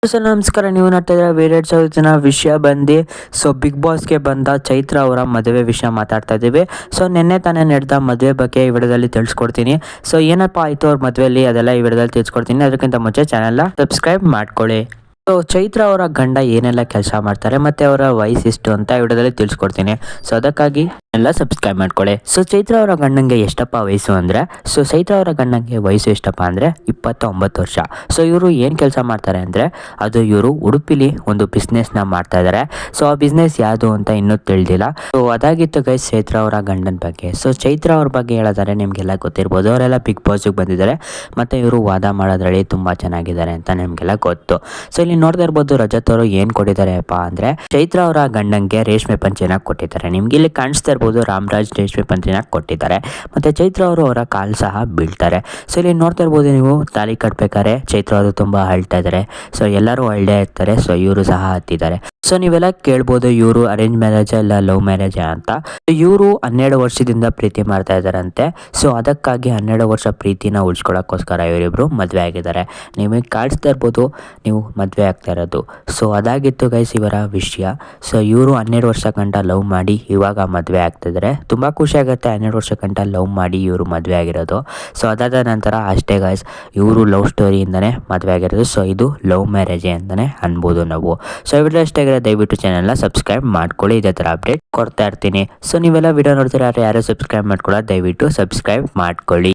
Sir ನಮಸ್ಕಾರ. ನೀವು ನೋಡ್ತಾ ಇದ್ದೀರಾ ವೇರೇಡ್ ಜನ ವಿಷಯ ಬಂದು ಬಿಗ್ ಬಾಸ್ಗೆ ಬಂದ ಚೈತ್ರ ಅವರ ಮದುವೆ ವಿಷಯ ಮಾತಾಡ್ತಾ ಇದ್ದೀವಿ. ನಿನ್ನೆ ತಾನೇ ನಡೆದ ಮದುವೆ ಬಗ್ಗೆ ಈ ವಿಡಿಯೋದಲ್ಲಿ ತಿಳಿಸ್ಕೊಡ್ತೀನಿ. ಏನಪ್ಪ ಆಯಿತು ಅವ್ರ ಮದುವೆಯಲ್ಲಿ ಅದೆಲ್ಲ ಈ ವಿಡಿಯೋದಲ್ಲಿ ತಿಳಿಸ್ಕೊಡ್ತೀನಿ. ಅದಕ್ಕಿಂತ ಮುಂಚೆ ಚಾನೆಲ್ನ ಸಬ್ಸ್ಕ್ರೈಬ್ ಮಾಡ್ಕೊಳ್ಳಿ. ಚೈತ್ರ ಅವರ ಗಂಡ ಏನೆಲ್ಲ ಕೆಲಸ ಮಾಡ್ತಾರೆ ಮತ್ತು ಅವರ ವಯಸ್ಸು ಎಷ್ಟು ಅಂತ ವಿಡಿಯೋದಲ್ಲಿ ತಿಳಿಸ್ಕೊಡ್ತೀನಿ. ಅದಕ್ಕಾಗಿ ಎಲ್ಲ ಸಬ್ಸ್ಕ್ರೈಬ್ ಮಾಡ್ಕೊಳ್ಳಿ. ಚೈತ್ರ ಅವರ ಗಂಡಂಗೆ ಎಷ್ಟಪ್ಪ ವಯಸ್ಸು ಅಂದರೆ ಚೈತ್ರ ಅವರ ಗಂಡಂಗೆ ವಯಸ್ಸು ಎಷ್ಟಪ್ಪ ಅಂದರೆ 29 ವರ್ಷ. ಇವರು ಏನು ಕೆಲಸ ಮಾಡ್ತಾರೆ ಅಂದರೆ ಅದು ಇವರು ಉಡುಪಿಲಿ ಒಂದು ಬಿಸ್ನೆಸ್ನ ಮಾಡ್ತಾ ಇದ್ದಾರೆ. ಆ ಬಿಸ್ನೆಸ್ ಯಾವುದು ಅಂತ ಇನ್ನೂ ತಿಳಿದಿಲ್ಲ. ಅದಾಗಿತ್ತು ಗೈಸ್ ಚೈತ್ರ ಅವರ ಗಂಡನ ಬಗ್ಗೆ. ಚೈತ್ರ ಅವ್ರ ಬಗ್ಗೆ ಹೇಳಿದರೆ ನಿಮಗೆಲ್ಲ ಗೊತ್ತಿರ್ಬೋದು. ಅವರೆಲ್ಲ ಬಿಗ್ ಬಾಸ್ಗೆ ಬಂದಿದ್ದಾರೆ ಮತ್ತು ಇವರು ವಾದ ಮಾಡೋದ್ರಲ್ಲಿ ತುಂಬ ಚೆನ್ನಾಗಿದ್ದಾರೆ ಅಂತ ನಿಮಗೆಲ್ಲ ಗೊತ್ತು. ಇಲ್ಲಿ ನೋಡ್ತಾ ಇರ್ಬೋದು ರಜತ್ ಅವರು ಏನು ಕೊಟ್ಟಿದ್ದಾರೆಪ್ಪ ಅಂದರೆ ಚೈತ್ರ ಅವರ ಗಂಡಂಗೆ ರೇಷ್ಮೆ ಪಂಚೆನ ಕೊಟ್ಟಿದ್ದಾರೆ. ನಿಮ್ಗೆ ಇಲ್ಲಿ ಕಾಣಿಸ್ತಾ ಇರ್ಬೋದು ರಾಮರಾಜ್ ರೇಷ್ಮೆ ಪಂಚೆನ ಕೊಟ್ಟಿದ್ದಾರೆ ಮತ್ತು ಚೈತ್ರ ಅವರು ಅವರ ಕಾಲು ಸಹ ಬೀಳ್ತಾರೆ. ಇಲ್ಲಿ ನೋಡ್ತಾ ಇರ್ಬೋದು ನೀವು ತಾಲಿ ಕಟ್ಬೇಕಾದ್ರೆ ಚೈತ್ರ ಅವರು ತುಂಬ ಅಳ್ತಾ ಇದ್ದಾರೆ. ಎಲ್ಲರೂ ಅಳ್ದೇ ಇರ್ತಾರೆ. ಇವರು ಸಹ ಹತ್ತಿದ್ದಾರೆ. ನೀವೆಲ್ಲ ಕೇಳ್ಬೋದು ಇವರು ಅರೇಂಜ್ ಮ್ಯಾರೇಜ್ ಇಲ್ಲ ಲವ್ ಮ್ಯಾರೇಜ್ ಅಂತ. ಇವರು 12 ವರ್ಷದಿಂದ ಪ್ರೀತಿ ಮಾಡ್ತಾ ಇದ್ದಾರಂತೆ. ಅದಕ್ಕಾಗಿ 12 ವರ್ಷ ಪ್ರೀತಿನ ಉಳಿಸ್ಕೊಳ್ಳೋಕ್ಕೋಸ್ಕರ ಇವರಿಬ್ರು ಮದುವೆ ಆಗಿದ್ದಾರೆ. ನಿಮಗೆ ಕಾಣಿಸ್ತಾ ಇರ್ಬೋದು ನೀವು ಮದುವೆ ಆಗ್ತಾ ಇರೋದು. ಅದಾಗಿತ್ತು ಗೈಸ್ ಇವರ ವಿಷಯ. ಇವರು 12 ವರ್ಷ ಗಂಟ ಲವ್ ಮಾಡಿ ಇವಾಗ ಮದುವೆ ಆಗ್ತಿದ್ದಾರೆ. ತುಂಬ ಖುಷಿ ಆಗುತ್ತೆ 12 ವರ್ಷ ಗಂಟ ಲವ್ ಮಾಡಿ ಇವರು ಮದುವೆ ಆಗಿರೋದು. ಅದಾದ ನಂತರ ಅಷ್ಟೇ ಗೈಸ್ ಇವರು ಲವ್ ಸ್ಟೋರಿಯಿಂದನೇ ಮದುವೆ ಆಗಿರೋದು. ಇದು ಲವ್ ಮ್ಯಾರೇಜ್ ಅಂತಲೇ ಅನ್ಬೋದು ನಾವು. ವಿಡಿಯೋ ಇಷ್ಟ ಆಗಿರೋ ದಯವಿಟ್ಟು ಚಾನೆಲ್ನ ಸಬ್ಸ್ಕ್ರೈಬ್ ಮಾಡ್ಕೊಳ್ಳಿ. ಇದೇ ಥರ ಅಪ್ಡೇಟ್ ಕೊಡ್ತಾ ಇರ್ತೀನಿ. ನೀವೆಲ್ಲ ವಿಡಿಯೋ ನೋಡ್ತೀರಾ ಯಾರು ಸಬ್ಸ್ಕ್ರೈಬ್ ಮಾಡ್ಕೊಳ್ಳೋ ದಯವಿಟ್ಟು ಸಬ್ಸ್ಕ್ರೈಬ್ ಮಾಡ್ಕೊಳ್ಳಿ.